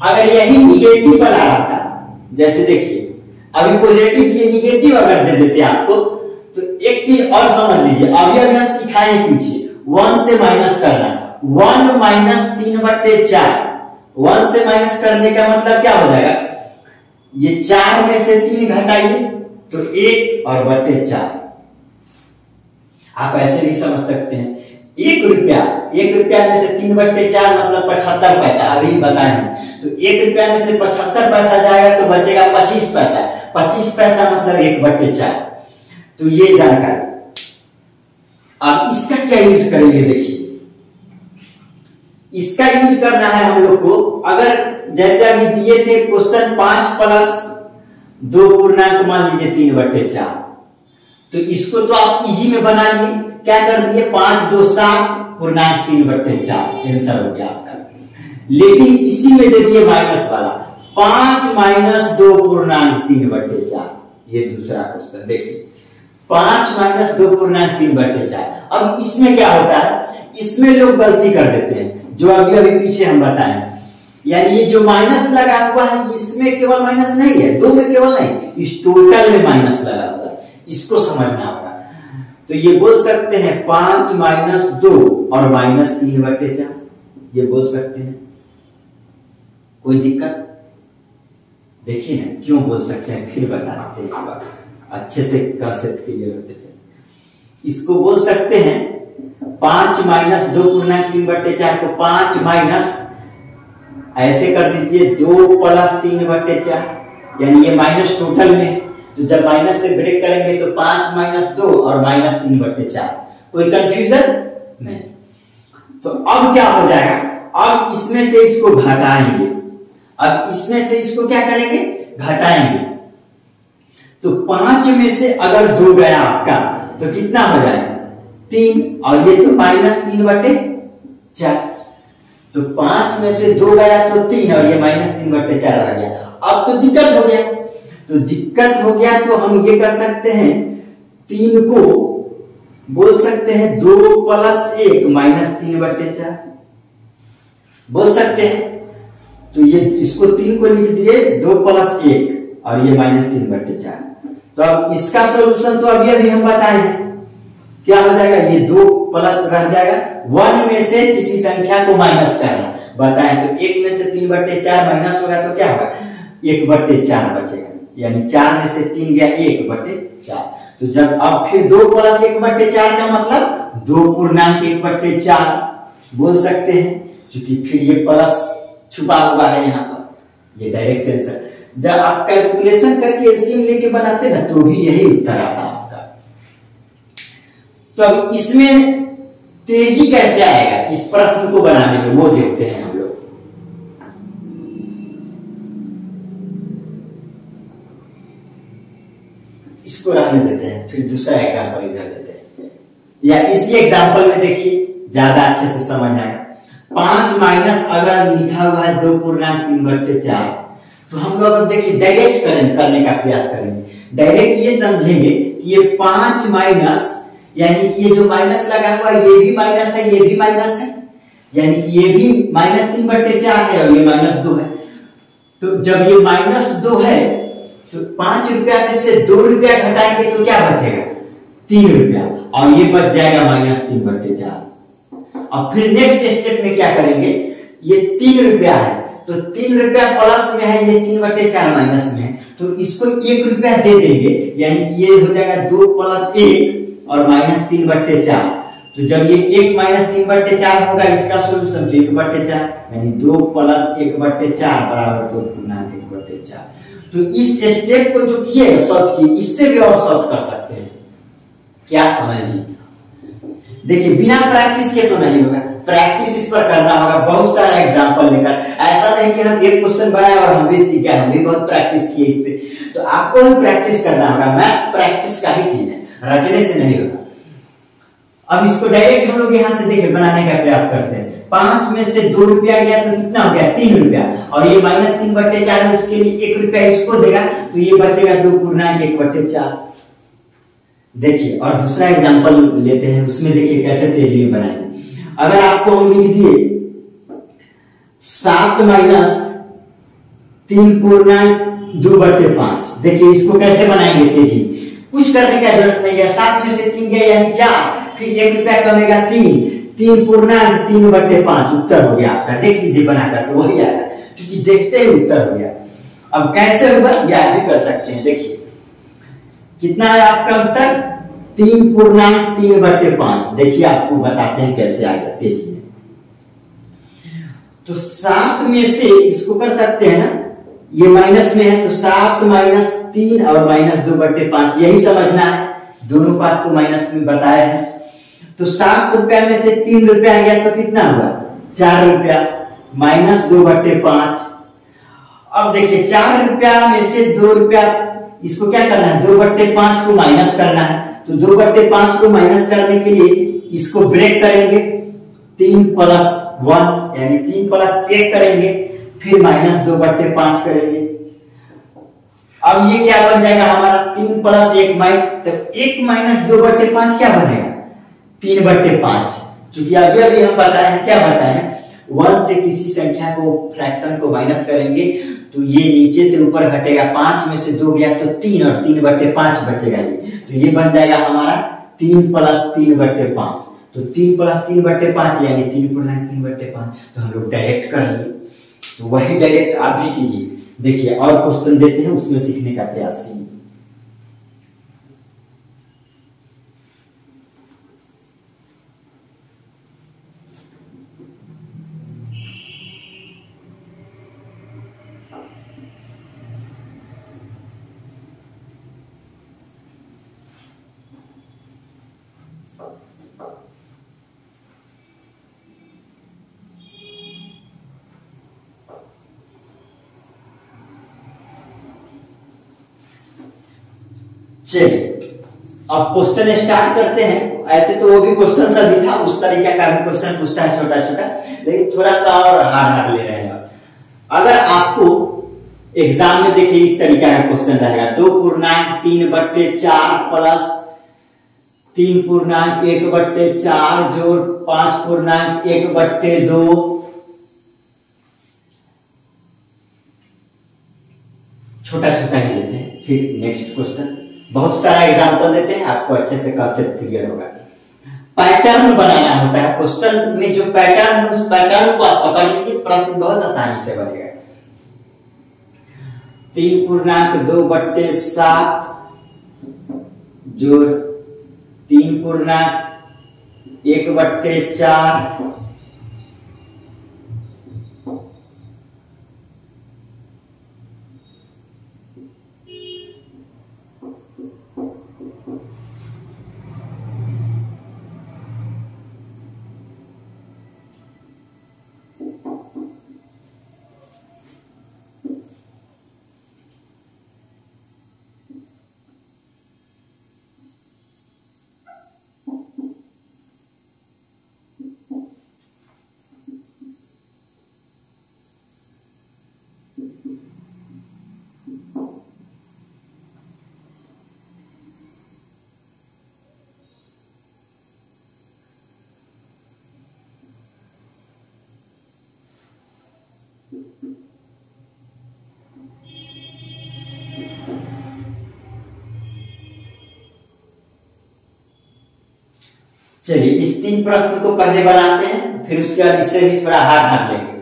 अगर यही निगेटिव वाला आता, जैसे देखिए अभी पॉजिटिव ये निगेटिव अगर दे देते आपको, तो एक चीज और समझ लीजिए, अभी हम सिखाए पीछे 1 से माइनस करना, 1 माइनस 3 बट्टे 4, 1 से माइनस करने का मतलब क्या हो जाएगा, ये 4 में से 3 घटाइए तो 1 और बट्टे 4। आप ऐसे भी समझ सकते हैं 1 रुपया में से 3 बट्टे 4 मतलब 75 पैसा, अभी बताए हैं। तो 1 रुपया में से 75 पैसा जाएगा तो बचेगा 25 पैसा, 25 पैसा मतलब 1 बट्टे 4। तो ये जानकारी। अब इसका क्या यूज करेंगे, देखिए इसका यूज करना है हम लोग को। अगर जैसे अभी दिए थे क्वेश्चन 5 प्लस 2 पूर्णांक मान लीजिए 3 बट्टे 4, तो इसको तो आप इजी में बना लिए, क्या कर दिए 5 2 7 पूर्णांक 3 बट्टे 4, आंसर हो गया आपका। लेकिन इसी में दे दिए माइनस वाला 5 माइनस 2 पूर्णांक 3 बट्टे 4, ये दूसरा क्वेश्चन देखिए 5 माइनस 2 पूर्णांक 3 बट्टे 4। अब इसमें क्या होता है, इसमें लोग गलती कर देते हैं जो अभी अभी पीछे हम बताएं, यानी ये जो माइनस लगा हुआ है इसमें केवल माइनस नहीं है, 2 में केवल नहीं, इस टोटल में माइनस लगा हुआ है, इसको समझना होगा। तो ये बोल सकते हैं 5 माइनस 2 और माइनस 3 बट्टे 4, ये बोल सकते हैं, कोई दिक्कत। देखिए ना क्यों बोल सकते हैं, फिर बताते हैं अच्छे से कंसेप्ट क्लियर होते चले। इसको बोल सकते हैं 5 माइनस 2 पूर्णांक 3 बट्टे 4 को 5 माइनस ऐसे कर दीजिए 2 प्लस 3 बट्टे 4, यानी ये माइनस टोटल में, तो जब माइनस से ब्रेक करेंगे तो 5 माइनस 2 और माइनस 3 बट्टे 4, कोई कंफ्यूजन नहीं। तो अब क्या हो जाएगा, अब इसमें से इसको घटाएंगे, अब इसमें से इसको क्या करेंगे घटाएंगे, तो 5 में से अगर 2 गया आपका तो कितना हो जाएगा 3, और ये तो माइनस 3 बट्टे 4, तो 5 में से 2 गया तो 3 और ये माइनस 3 बट्टे 4 रह गया। अब तो दिक्कत हो गया, तो दिक्कत हो गया तो हम ये कर सकते हैं 3 को बोल सकते हैं 2 प्लस 1 माइनस 3 बट्टे 4 बोल सकते हैं। तो ये इसको 3 को लिख दिए 2 प्लस 1 और ये माइनस 3 बट्टे 4। तो अब इसका सोल्यूशन तो अभी अभी हम बताए हैं, क्या हो जाएगा, ये 2 प्लस रह जाएगा, 1 में से किसी संख्या को माइनस करना बताएं, तो 1 में से 3 बट्टे 4 माइनस होगा तो क्या होगा 1 बट्टे 4 बचेगा। यानी 4 में से 3 गया 1/4। तो जब अब फिर 2 + 1/4 का मतलब 2.1/4 बोल सकते हैं, क्योंकि फिर ये प्लस छुपा हुआ है यहाँ पर। ये डायरेक्ट आंसर। जब आप कैलकुलेशन करके एलसीएम लेके बनाते ना तो भी यही उत्तर आता है आपका। तो अब इसमें तेजी कैसे आएगा इस प्रश्न को बनाने में, वो देखते हैं हम लोग। इसको रहने देते हैं, फिर दूसरा एग्जांपल इधर देते हैं, या इसी एग्जांपल में देखिए ज्यादा अच्छे से समझ आएगा। 5 माइनस अगर लिखा हुआ है 2.3/4, तो हम लोग अब देखिए डायरेक्ट करने का प्रयास करेंगे। डायरेक्ट ये समझेंगे कि ये 5 माइनस, यानी कि ये जो माइनस लगा हुआ है ये भी माइनस है, ये भी माइनस है, यानी कि ये भी -3/4 है और ये -2 है। तो जब ये -2 है तो 5 रुपया में से 2 रुपया घटाएंगे तो क्या बचेगा? 3 रुपया, और ये बच जाएगा -3/4। अब फिर नेक्स्ट स्टेप में क्या करेंगे, ये 3 रुपया है तो 3 रुपया प्लस में है, ये 3/4 माइनस में है, तो इसको 1 रुपया दे देंगे, यानी कि ये हो जाएगा 2 + 1 और -3/4। तो जब ये 1 - 3/4 होगा, इसका सोल्यूशन तो 1/4, यानी 2 + 1/4 बराबर 2.1/4। तो इस स्टेप को जो किए सॉल्व किए, इससे भी और सॉल्व कर सकते हैं। क्या समझिए, देखिए बिना प्रैक्टिस के तो नहीं होगा, प्रैक्टिस इस पर करना होगा, बहुत सारा एग्जांपल लेकर। ऐसा नहीं कि हम एक क्वेश्चन बनाए और हम भी सीख गए, हम भी बहुत प्रैक्टिस किए इस पे। तो आपको भी प्रैक्टिस करना होगा। मैथ्स प्रैक्टिस का ही चीज है, रटने से नहीं होगा। अब इसको डायरेक्ट हम लोग यहाँ से देखिए बनाने का प्रयास करते हैं। 5 में से 2 रुपया गया तो कितना हो गया? 3 रुपया, और ये -3/4 है, उसके लिए 1 रुपया इसको देगा, तो ये बचेगा 2.1/4। देखिए, और दूसरा एग्जांपल लेते हैं, उसमें देखिए कैसे तेजी में बनाएंगे। अगर आपको हम लिख दिए 7 - 3.2/5, देखिए इसको कैसे बनाएंगे तेजी। कुछ करने का जरूरत नहीं है, 7 में से 3 गया यानी 4, फिर 1 रुपया कमेगा 3.5 उत्तर हो गया आपका। देख लीजिए बना करके वही आएगा, क्योंकि देखते ही उत्तर हो गया। अब कैसे होगा ये आप भी कर सकते हैं। देखिए कितना है आपका उत्तर? 3.3/5। देखिए आपको बताते हैं कैसे आएगा तेजी में। तो 7 में से इसको कर सकते हैं ना, ये माइनस में है तो 7 - 3 और -2/5, यही समझना है। दोनों पार्ट को माइनस में बताया है। तो 7 रुपया में से 3 रुपया गया तो कितना हुआ? 4 रुपया, -2/5। अब देखिए 4 रुपया में से 2 रुपया, इसको क्या करना है? 2/5 को माइनस करना है। तो 2/5 को माइनस करने के लिए इसको ब्रेक करेंगे, 3 + 1 यानी 3 + 1 करेंगे, फिर -2/5 करेंगे। अब ये क्या बन जाएगा हमारा? 3 + 1 तो 1 - 2/5 क्या बनेगा? 3/5। चूंकि अभी हम बताए हैं, क्या बताए हैं, 1 से किसी संख्या को, फ्रैक्शन को माइनस करेंगे तो ये नीचे से ऊपर घटेगा। 5 में से 2 गया तो 3 और 3/5 बचेगा ये, तो ये बन जाएगा हमारा 3 + 3/5। तो 3 + 3/5 यानी 3.3/5। तो हम लोग डायरेक्ट कर लिए, तो वही डायरेक्ट आप भी कीजिए। देखिए और क्वेश्चन देते हैं, उसमें सीखने का प्रयास कीजिए। चलिए अब क्वेश्चन स्टार्ट करते हैं। ऐसे तो वो भी क्वेश्चन सभी था, उस तरीके का भी क्वेश्चन पूछता है छोटा छोटा, लेकिन थोड़ा सा और हार्ड ले रहे हैं। अगर आपको एग्जाम में देखिए इस तरीका का क्वेश्चन रहेगा, 2.3/4 प्लस 3.1/4 जोड़ 5.1/2, छोटा छोटा ही लेते हैं। फिर नेक्स्ट क्वेश्चन, बहुत सारा एग्जांपल देते हैं, आपको अच्छे से कांसेप्ट क्लियर होगा। पैटर्न बनाना होता है क्वेश्चन में, जो पैटर्न है उस पैटर्न को आप पकड़ लीजिए, प्रश्न बहुत आसानी से बनेगा। 3.2/7 जोड़ 3.1/4 चलिए इस 3 प्रश्न को पहले बनाते हैं, फिर उसके बाद इससे भी थोड़ा हाथ लेंगे।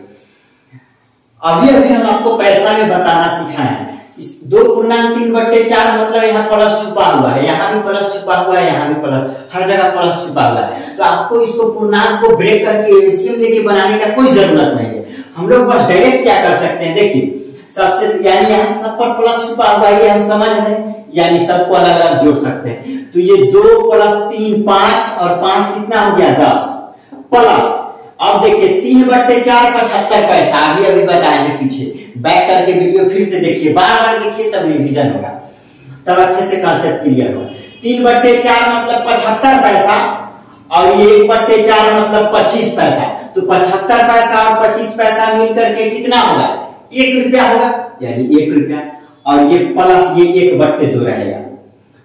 अभी अभी हम आपको पैसा में बताना सिखाए हैं। इस 2.3/4 मतलब यहाँ प्लस छुपा हुआ है, यहाँ भी प्लस छुपा हुआ है, यहाँ भी प्लस, हर जगह प्लस छुपा हुआ है। तो आपको इसको पूर्णांक को ब्रेक करके एलसीएम लेके बनाने का कोई जरूरत नहीं है। हम लोग बस डायरेक्ट क्या कर सकते हैं, देखिए सबसे यानी यहाँ सब पर प्लस छुपा हुआ है, ये हम समझ रहे हैं, यानी सबको अलग अलग जोड़ सकते हैं। तो ये 2 + 3 5 और 5 कितना हो गया 10 प्लस, अब देखिए 3/4 75 पैसा, अभी बताए हैं पीछे, बैक करके वीडियो फिर से देखिए, बार-बार देखिए तब रिवीजन होगा, तब अच्छे से कांसेप्ट क्लियर होगा। 3/4 मतलब 75 पैसा और ये 1/4 मतलब 25 पैसा, तो 75 पैसा और 25 पैसा मिल करके कितना होगा 1 रुपया होगा, यानी 1 रुपया, और ये प्लस ये 1/2 रहेगा।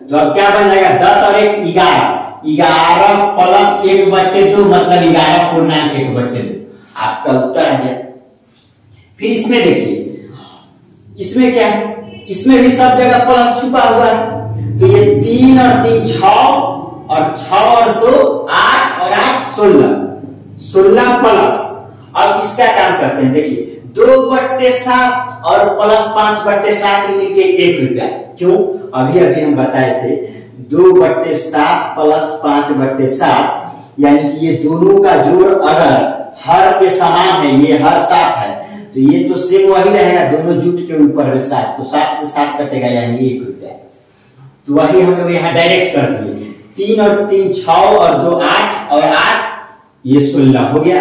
तो अब क्या बन जाएगा 10 और 1 11, 11 प्लस 1/2 मतलब 11.1/2, आपका उत्तर आ गया। फिर इसमें देखिए, इसमें क्या है, इसमें भी सब जगह प्लस छुपा हुआ है। तो ये 3 और 3 6 और 6 और 2 8 और 8 16 प्लस। अब इसका काम करते हैं, देखिए 2/7 और प्लस 5/7 मिलके 1 रुपया। क्यों, अभी हम बताए थे 2/7 प्लस 5/7, यानी कि ये दोनों का जोड़ अगर हर के समान है, ये हर 7 है, तो ये तो सेम वही रहेगा, दोनों जुट के ऊपर है 7, तो 7 से 7 कटेगा, यानी 1 रुपया। तो वही हम लोग यहाँ डायरेक्ट कर दिए, 3 और 3 6 और 2 8 और 8 ये 16 हो गया।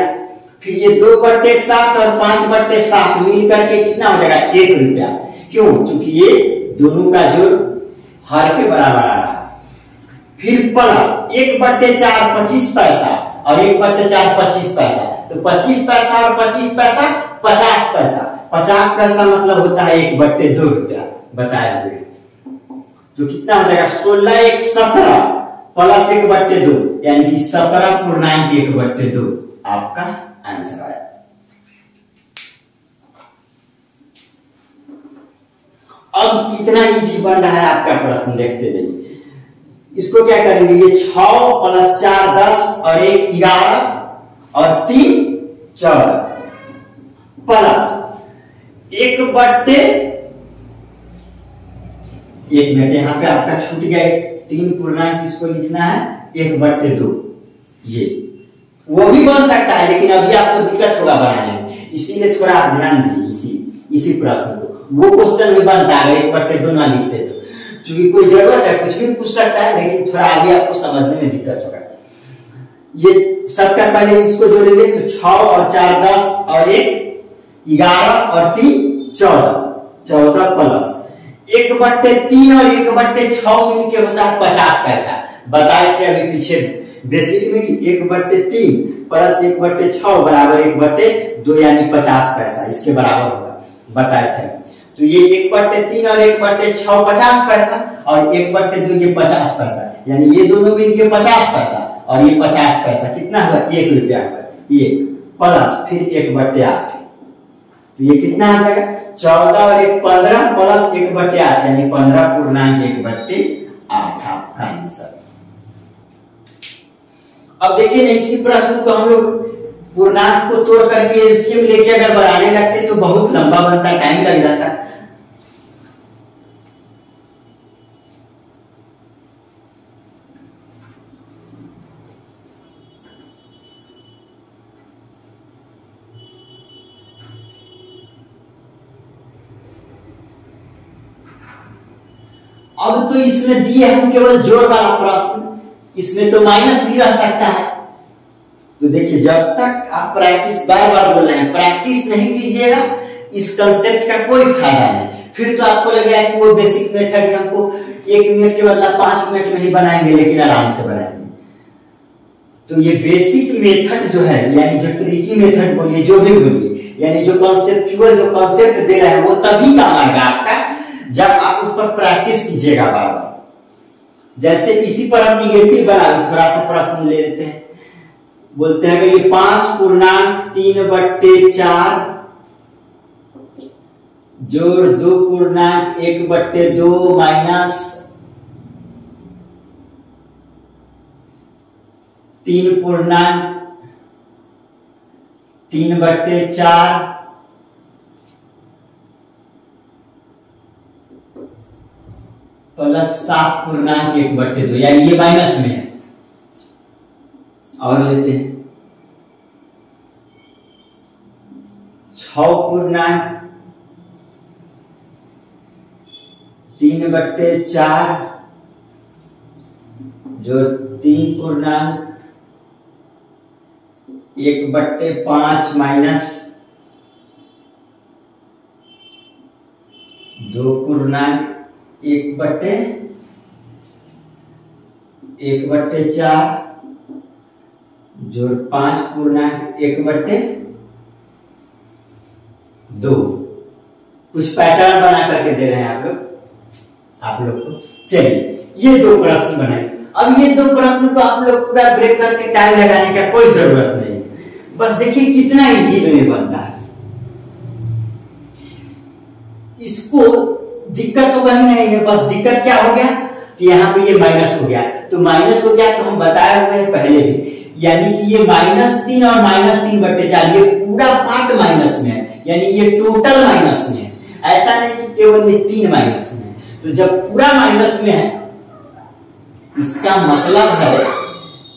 फिर ये 2/7 और 5/7 मिल करके कितना हो जाएगा 1 रुपया। क्यों, क्योंकि ये दोनों का जोड़ हर के बराबर आ रहा है। फिर प्लस 1/4 25 पैसा और 1/4 25 पैसा, तो 25 पैसा और 25 पैसा 50 पैसा, 50 पैसा मतलब होता है 1/2 रुपया बताए हुए। तो कितना हो जाएगा 16 1 17 प्लस 1/2, यानी कि 17.1/2 आपका आंसर आया। अब कितना इजी बन रहा है आपका प्रश्न, देखते जाइए। इसको क्या करेंगे, ये 6 + 4 10 और 1 11 और 3 14 प्लस 1/, 1 मिनट यहाँ पे आपका छूट गया, 3 पूर्णांक इसको लिखना है 1/2, ये वो भी बन सकता है, लेकिन अभी आपको दिक्कत होगा बनाने में, इसीलिए थोड़ा आप ध्यान दीजिए इसी प्रश्न को। वो क्वेश्चन भी बनता है 1/2 ना लिखते तो, क्योंकि कोई जरूरत है, कुछ भी पूछ सकता है, लेकिन थोड़ा आगे आपको समझने में दिक्कत होगा। ये सबका पहले इसको जोड़ेंगे, तो 6 और 4 10 और 1 11 और 3 14 प्लस 1/3 और 1/6 मिलके होता है 50 पैसा। बताए थे अभी पीछे बेसिक में कि 1/3 प्लस 1/6 बराबर 1/2, यानी 50 पैसा, इसके बराबर होगा, बताए थे। तो ये 1/3 और 1/6 50 पैसा और 1/2 ये 50 पैसा, यानी ये दोनों मिलके 50 पैसा और ये 50 पैसा, कितना हुआ 1 रुपया हुआ, 1 प्लस फिर 1/8, तो ये कितना आ जाएगा 14 और 1 15 प्लस 1/8, यानी 15.1/8 आपका आंसर। अब देखिए ना, इसी प्रश्न को हम लोग पूर्णांक को तोड़ करके एलसीएम लेके अगर बनाने लगते तो बहुत लंबा बनता, टाइम लग जाता। अब तो इसमें दिए हम केवल जोड़ वाला प्रश्न, इसमें तो माइनस भी रह सकता है। तो देखिए, जब तक आप प्रैक्टिस, बार बार बोल रहे हैं, प्रैक्टिस नहीं कीजिएगा इस कंसेप्ट का कोई फायदा नहीं। फिर तो आपको लगेगा कि वो बेसिक मेथड ही हमको 1 मिनट के बदला 5 मिनट में ही बनाएंगे, लेकिन आराम से बनाएंगे। तो ये बेसिक मेथड जो है, यानी जो ट्रिकी मेथड बोलिए, जो भी बोलिए, यानी जो कॉन्सेप्चुअल जो कॉन्सेप्ट दे रहे हैं, वो तभी काम आएगा आपका जब आप उस पर प्रैक्टिस कीजिएगा बार बार। जैसे इसी पर हम निगेटिव बना, थोड़ा सा प्रश्न ले लेते हैं। बोलते हैं कि ये 5.3/4 जोड़ 2.1/2 माइनस 3.3/4 प्लस 7.1/2, यानी ये माइनस में है। और लेते हैं 6.3/4 जो 3.1/5 माइनस 2.1/4 जो 5.1/2। कुछ पैटर्न बना करके दे रहे हैं आप लोग को। चलिए, ये 2 प्रश्न बनाए। अब ये 2 प्रश्न को आप लोग पूरा ब्रेक करके टाइम लगाने का कोई जरूरत नहीं, बस देखिए कितना इजी में बनता है। इसको दिक्कत तो कहीं नहीं है, बस दिक्कत क्या हो गया कि यहाँ पे ये माइनस हो गया। तो माइनस हो गया तो हम बताए हुए हैं पहले भी, यानी कि ये -3 और -3/4, ये पूरा पार्ट माइनस में है, यानी ये टोटल माइनस में है। ऐसा नहीं कि केवल ये 3 माइनस में है। तो जब पूरा माइनस में है, इसका मतलब है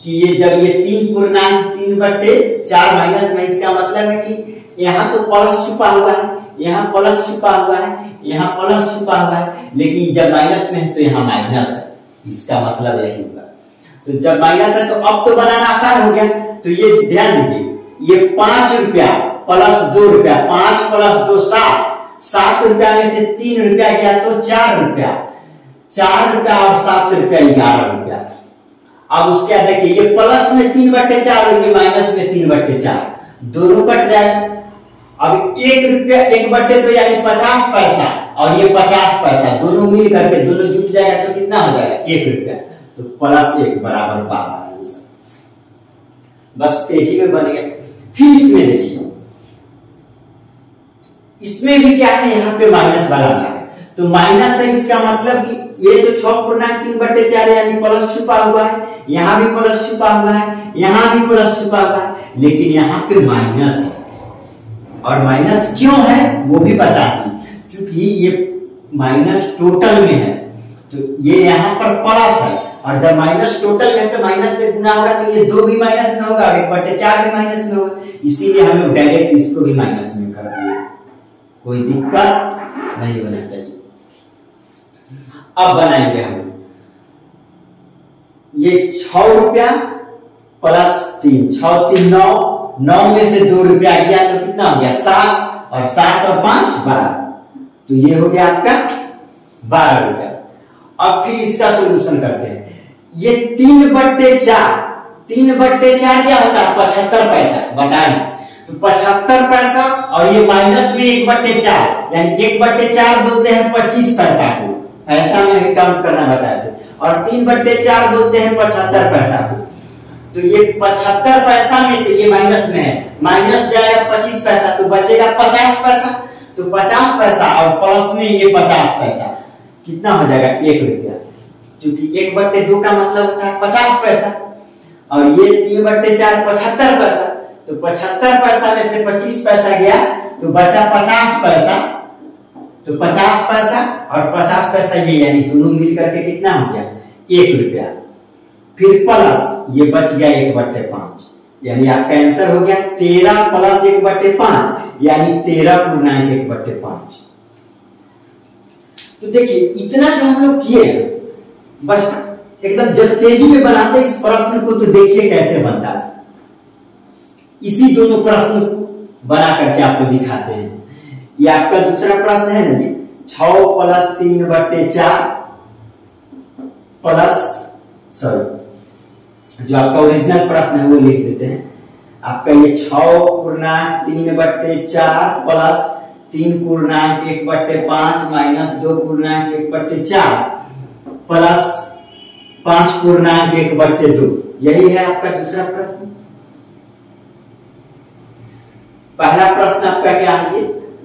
कि ये जब ये 3.3/4 माइनस में, इसका मतलब है कि यहाँ तो प्लस छुपा हुआ है, यहाँ प्लस छुपा हुआ है, यहाँ प्लस छुपा हुआ है, लेकिन जब माइनस में है तो यहाँ माइनस है। इसका मतलब यही होगा। तो जब माइनस है तो अब तो बनाना आसान हो गया। तो ये ध्यान दीजिए, ये 5 रुपया प्लस 2 रुपया, 5 प्लस 2 7 रुपया में से 3 रुपया गया तो 4 रुपया, 4 रुपया और 7 रुपया 11 रुपया। अब उसके बाद देखिए, ये प्लस में 3/4 और ये माइनस में 3/4, दोनों कट जाए। अब 1 रुपया 1/2 यानी 50 पैसा और ये 50 पैसा, दोनों मिल करके दोनों जुट जाएगा तो कितना हो जाएगा? 1 रुपया। तो +1 बराबर 12 आंसर। बस तेजी में बन गया। फिर इसमें देखिए, इसमें भी क्या है, यहाँ पे माइनस वाला भाग है। तो माइनस है, इसका मतलब कि ये जो 6.3/4 यानी प्लस छुपा हुआ है, यहाँ भी प्लस छुपा हुआ है, यहाँ भी प्लस छुपा हुआ है, लेकिन यहाँ पे माइनस है। और माइनस क्यों है वो भी बता दी, क्योंकि ये माइनस टोटल में है, तो ये यहाँ पर प्लस है। और जब माइनस टोटल में है तो माइनस से गुना होगा, तो ये 2 भी माइनस में होगा, 1/4 भी माइनस में होगा। इसीलिए हम लोग डायरेक्ट इसको भी माइनस में कर दिए, कोई दिक्कत नहीं होना चाहिए। अब बनाएंगे हम ये 6 रुपया प्लस 3, 6 3 9, 9 में से 2 रुपया गया तो कितना हो गया? 7, और 7 और 5 12, तो ये हो गया आपका 12 रुपया। अब फिर इसका सोल्यूशन करते हैं। ये 3/4 क्या होता है? 75 पैसा। बताएं तो 75 पैसा, और ये माइनस में 1/4, यानी 1/4 बोलते हैं 25 पैसा को, पैसा में भी काउंट करना बताए थे। और 3/4 बोलते हैं 75 पैसा को। तो ये 75 पैसा में से ये माइनस में है, माइनस जाएगा 25 पैसा, तो बचेगा 50 पैसा। तो 50 पैसा और प्लस में ये 50 पैसा, कितना हो जाएगा? 1 रुपया। क्योंकि 1/2 का मतलब होता है 50 पैसा, और ये 3/4 75 पैसा। तो 75 पैसा में से 25 पैसा गया तो बचा 50 पैसा। तो 50 पैसा और 50 पैसा ये, यानी दोनों मिल करके कितना हो गया? 1 रुपया। फिर प्लस ये बच गया 1/5, यानी आपका आंसर हो गया 13 प्लस 1/5, यानी 13.1/5। तो देखिए इतना जो हम लोग किए बस एकदम जब तेजी में बनाते इस प्रश्न को, तो देखिए कैसे बनता है। इसी दोनों प्रश्न बना करके आपको दिखाते हैं। ये आपका दूसरा प्रश्न है ना, 6 प्लस 3/4 प्लस, सॉरी जो आपका ओरिजिनल प्रश्न है वो लिख देते हैं। आपका ये 6/3/4 प्लस 3/1/5 माइनस 2/1/4 प्लस 5/1/2, यही है आपका दूसरा प्रश्न। पहला प्रश्न आपका क्या है,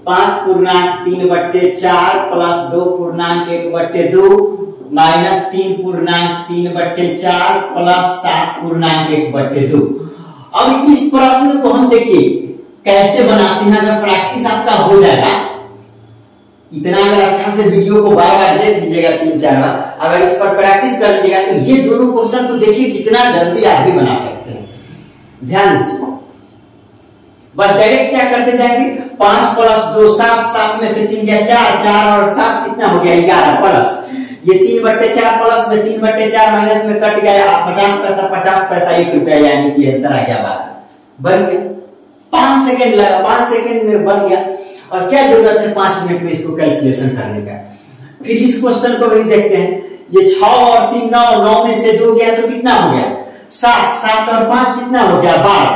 5/3/4 प्लस 2/1/2 माइनस 3/3/4 प्लस 7/1/2। अब इस प्रश्न को हम देखिए कैसे बनाते हैं। अगर प्रैक्टिस आपका हो जाएगा, इतना अगर अच्छा से वीडियो को बार बार देख लीजिएगा 3-4 बार, अगर इस पर प्रैक्टिस कर लीजिएगा तो ये दोनों क्वेश्चन को देखिए कितना जल्दी आप भी बना सकते हैं। ध्यान दीजिए, बस डायरेक्ट क्या करते जाएंगे, 5 प्लस 2 7, 7 में से 3 गया 4, 4 और 7 कितना हो गया 11 प्लस ये 3/4 प्लस में 3/4 माइनस में कट गया 50 पैसा 50 पैसा 1 रुपया, यानी कि आंसर आ गया 12। बन गया, 5 सेकंड लगा, 5 सेकंड में बन गया। और क्या जरूरत है 5 मिनट में इसको कैलकुलेशन करने का। फिर इस क्वेश्चन को भी देखते हैं, ये 6 और 3 9, 9 में से 2 गया तो कितना हो गया 7, 7 और 5 कितना हो गया 12।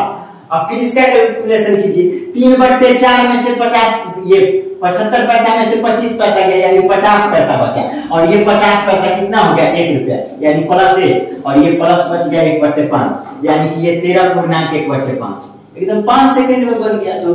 अब फिर इसका कैलकुलेशन कीजिए, 3/4 में से 50, ये 75 पैसा में से 25 पैसा गया यानी 50 पैसा बचा, और ये 50 पैसा कितना हो गया 1 रुपया यानी +1, और ये प्लस बच गया 1/5 यानी कि ये 13/1/5, एकदम 5 सेकंड में बन गया। तो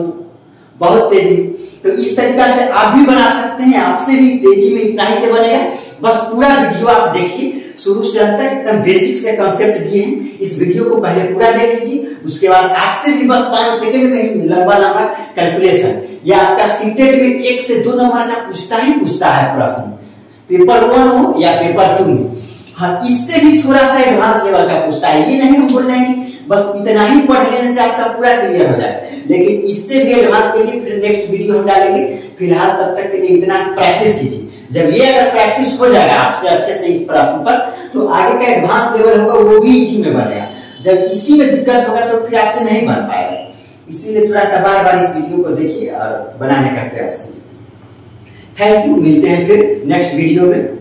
बहुत तेजी, तो इस तरीका से आप भी बना सकते हैं, आपसे भी तेजी में इतना ही से बनेगा। बस पूरा वीडियो आप देखिए शुरू से अंत तक, एकदम बेसिक से कांसेप्ट दिए हैं। इस वीडियो को पहले पूरा देख लीजिए, उसके बाद आपसे भी बस 5 सेकंड में ही लंबा लंबा कैलकुलेशन। यह आपका सीटेट में 1 से 2 नंबर का पूछता है प्रश्न, पेपर 1 हो या पेपर 2 में। हाँ, इससे भी थोड़ा सा एडवांस लेवल का पूछता है। ये नहीं हम बोल रहे हैं कि बस इतना ही पढ़ लेने से आपका पूरा क्लियर हो जाए, लेकिन इससे भी एडवांस के लिए फिर नेक्स्ट वीडियो हम डालेंगे। फिलहाल तब तक के लिए इतना प्रैक्टिस कीजिए। जब ये अगर प्रैक्टिस हो जाएगा आपसे अच्छे से इस प्रश्न पर, तो आगे का एडवांस लेवल होगा वो भी इसी में बनेगा। जब इसी में दिक्कत होगा तो फिर आपसे नहीं बन पाएगा। इसीलिए थोड़ा सा बार बार इस वीडियो को देखिए और बनाने का प्रयास कीजिए। थैंक यू, मिलते हैं फिर नेक्स्ट वीडियो में।